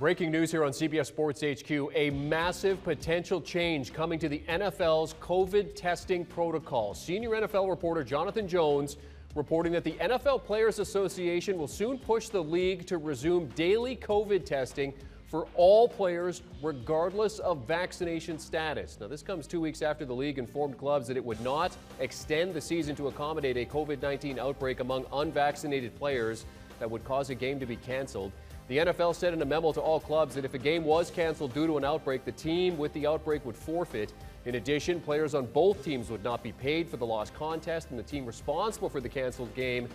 Breaking news here on CBS Sports HQ, a massive potential change coming to the NFL's COVID testing protocol. Senior NFL reporter Jonathan Jones reporting that the NFL Players Association will soon push the league to resume daily COVID testing for all players regardless of vaccination status. Now, this comes 2 weeks after the league informed clubs that it would not extend the season to accommodate a COVID-19 outbreak among unvaccinated players that would cause a game to be canceled. The NFL said in a memo to all clubs that if a game was canceled due to an outbreak, the team with the outbreak would forfeit. In addition, players on both teams would not be paid for the lost contest, and the team responsible for the canceled game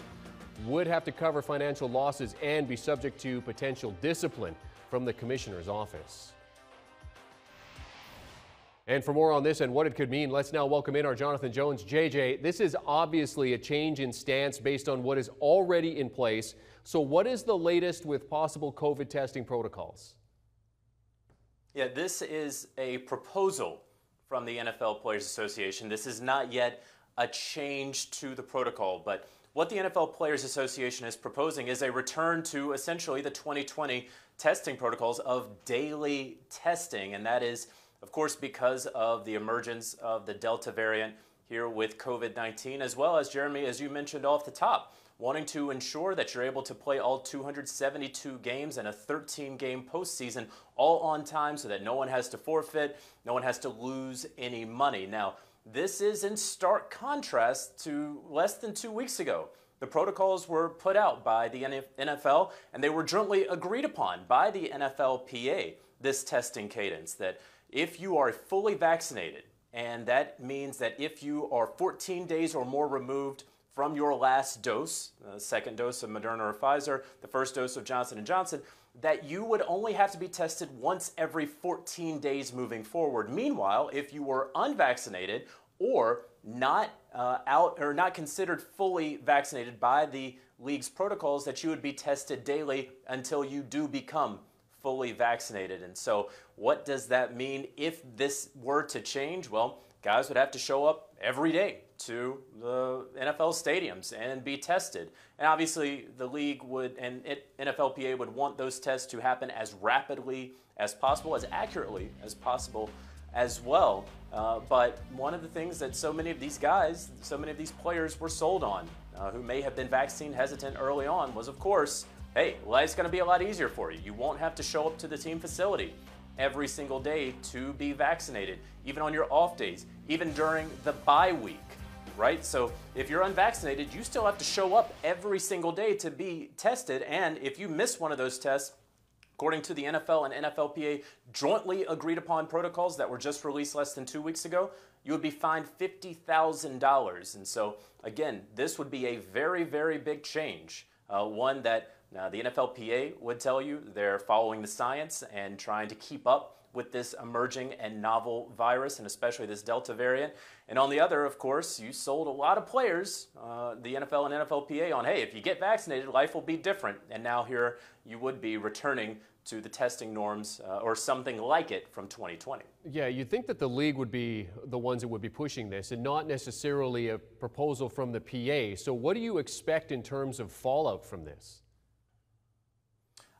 would have to cover financial losses and be subject to potential discipline from the commissioner's office. And for more on this and what it could mean, let's now welcome in our Jonathan Jones. JJ, this is obviously a change in stance based on what is already in place. So what is the latest with possible COVID testing protocols? Yeah, this is a proposal from the NFL Players Association. This is not yet a change to the protocol, but what the NFL Players Association is proposing is a return to essentially the 2020 testing protocols of daily testing, and that is, of course, because of the emergence of the Delta variant here with COVID-19, as well as, Jeremy, as you mentioned off the top, wanting to ensure that you're able to play all 272 games and a 13-game postseason all on time so that no one has to forfeit, no one has to lose any money. Now, this is in stark contrast to less than 2 weeks ago. The protocols were put out by the NFL, and they were jointly agreed upon by the NFLPA, this testing cadence, that if you are fully vaccinated, and that means that if you are 14 days or more removed from your last dose, the second dose of Moderna or Pfizer, the first dose of Johnson & Johnson, that you would only have to be tested once every 14 days moving forward. Meanwhile, if you were unvaccinated or not not considered fully vaccinated by the league's protocols, that you would be tested daily until you do become fully vaccinated. And so what does that mean if this were to change? Well, guys would have to show up every day to the NFL stadiums and be tested. And obviously the league would, and NFLPA would want those tests to happen as rapidly as possible, as accurately as possible as well. But one of the things that so many of these guys, so many of these players were sold on, who may have been vaccine hesitant early on, was, of course, hey, life's going to be a lot easier for you. You won't have to show up to the team facility every single day to be vaccinated, even on your off days, even during the bye week, right? So if you're unvaccinated, you still have to show up every single day to be tested. And if you miss one of those tests, according to the NFL and NFLPA jointly agreed upon protocols that were just released less than 2 weeks ago, you would be fined $50,000. And so again, this would be a very, very big change, one that the NFLPA would tell you they're following the science and trying to keep up with this emerging and novel virus, and especially this Delta variant. And on the other, of course, you sold a lot of players, the NFL and NFLPA, on, hey, if you get vaccinated, life will be different. And now here you would be returning to the testing norms or something like it from 2020. Yeah, you'd think that the league would be the ones that would be pushing this and not necessarily a proposal from the PA. So what do you expect in terms of fallout from this?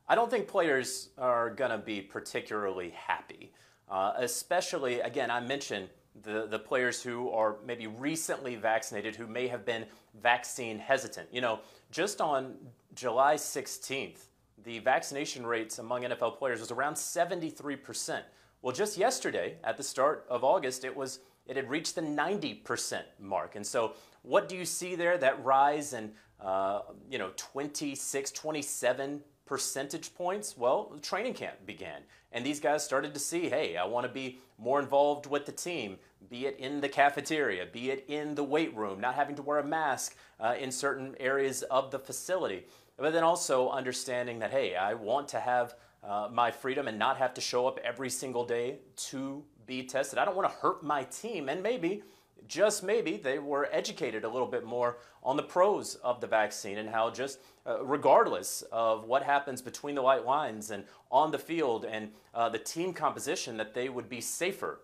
I don't think players are going to be particularly happy, especially, again, I mentioned the players who are maybe recently vaccinated, who may have been vaccine hesitant. You know, just on July 16th, the vaccination rates among NFL players was around 73%. Well, just yesterday, at the start of August, it had reached the 90% mark. And so what do you see there? That rise in, 26, 27 percentage points? Well, the training camp began, and these guys started to see, hey, I want to be more involved with the team, be it in the cafeteria, be it in the weight room, not having to wear a mask in certain areas of the facility. But then also understanding that, hey, I want to have my freedom and not have to show up every single day to be tested. I don't want to hurt my team. And maybe, just maybe, they were educated a little bit more on the pros of the vaccine and how just regardless of what happens between the white lines and on the field and the team composition, that they would be safer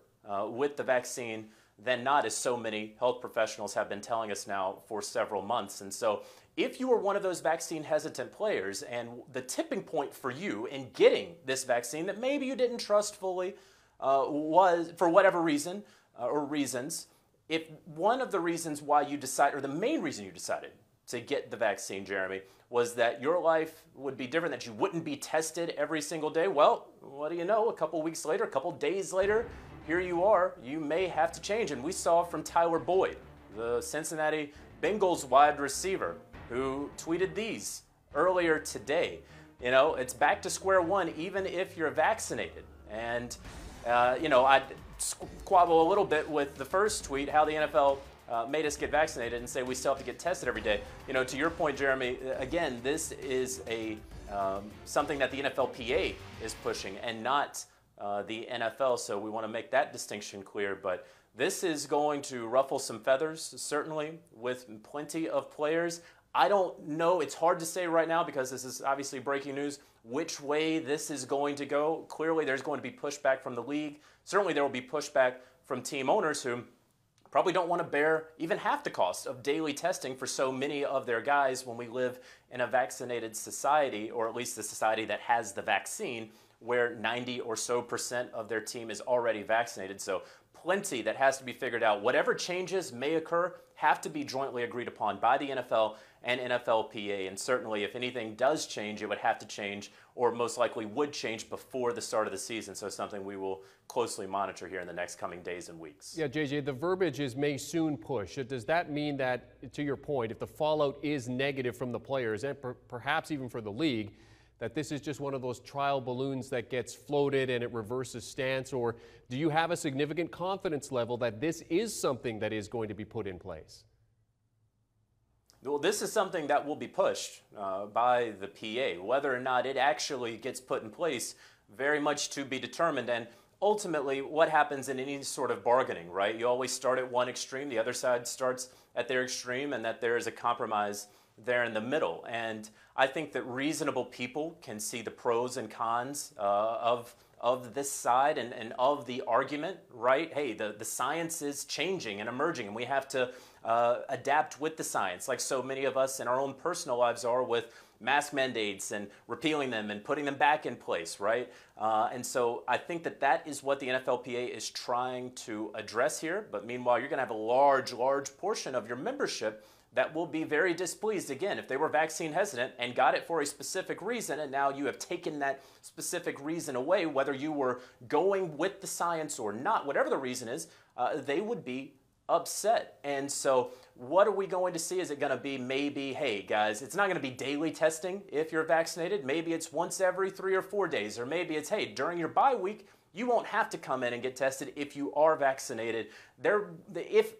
with the vaccine than not, as so many health professionals have been telling us now for several months. And so if you were one of those vaccine hesitant players and the tipping point for you in getting this vaccine that maybe you didn't trust fully was for whatever reason or reasons, if one of the reasons why you decided, or the main reason you decided to get the vaccine, Jeremy, was that your life would be different, that you wouldn't be tested every single day, well, what do you know? A couple weeks later, a couple days later, here you are. You may have to change. And we saw from Tyler Boyd, the Cincinnati Bengals wide receiver, who tweeted these earlier today. You know, it's back to square one, even if you're vaccinated. And, you know, I'd squabble a little bit with the first tweet, how the NFL made us get vaccinated and say we still have to get tested every day. You know, to your point, Jeremy, again, this is a something that the NFLPA is pushing and not the NFL, so we want to make that distinction clear. But this is going to ruffle some feathers, certainly, with plenty of players. I don't know, it's hard to say right now because this is obviously breaking news, which way this is going to go. Clearly, there's going to be pushback from the league. Certainly, there will be pushback from team owners who probably don't want to bear even half the cost of daily testing for so many of their guys when we live in a vaccinated society, or at least the society that has the vaccine, where 90% or so of their team is already vaccinated. So plenty that has to be figured out. Whatever changes may occur have to be jointly agreed upon by the NFL and NFLPA. And certainly if anything does change, it would have to change, or most likely would change before the start of the season. So something we will closely monitor here in the next coming days and weeks. Yeah, JJ, the verbiage is may soon push. Does that mean that, to your point, if the fallout is negative from the players and perhaps even for the league, that this is just one of those trial balloons that gets floated and it reverses stance? Or do you have a significant confidence level that this is something that is going to be put in place? Well, this is something that will be pushed by the PA. Whether or not it actually gets put in place, very much to be determined. And ultimately, what happens in any sort of bargaining, right? You always start at one extreme, the other side starts at their extreme, and that there is a compromise there in the middle. And I think that reasonable people can see the pros and cons of this side and of the argument, right? Hey, the science is changing and emerging, and we have to adapt with the science, like so many of us in our own personal lives are with mask mandates and repealing them and putting them back in place, right? And so I think that that is what the NFLPA is trying to address here. But meanwhile, you're going to have a large portion of your membership that will be very displeased, again, if they were vaccine hesitant and got it for a specific reason, and now you have taken that specific reason away, whether you were going with the science or not, whatever the reason is, they would be upset. And so what are we going to see? Is it going to be maybe, hey guys, it's not going to be daily testing if you're vaccinated. Maybe it's once every 3 or 4 days, or maybe it's, hey, during your bye week, you won't have to come in and get tested if you are vaccinated. If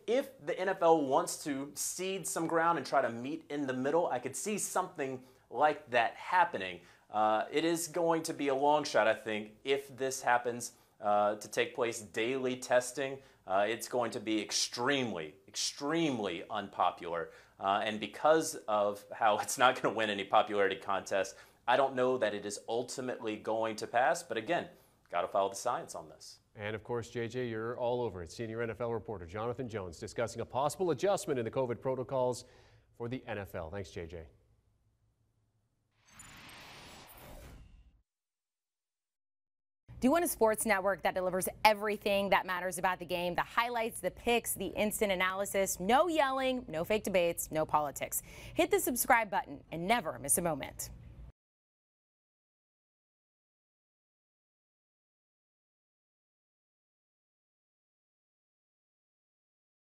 the NFL wants to cede some ground and try to meet in the middle, I could see something like that happening. It is going to be a long shot, I think, if this happens to take place, daily testing. It's going to be extremely unpopular. And because of how it's not going to win any popularity contest, I don't know that it is ultimately going to pass. But again, got to follow the science on this. And of course, JJ, you're all over it. Senior NFL reporter Jonathan Jones discussing a possible adjustment in the COVID protocols for the NFL. Thanks, JJ. Do you want a sports network that delivers everything that matters about the game? The highlights, the picks, the instant analysis, no yelling, no fake debates, no politics. Hit the subscribe button and never miss a moment.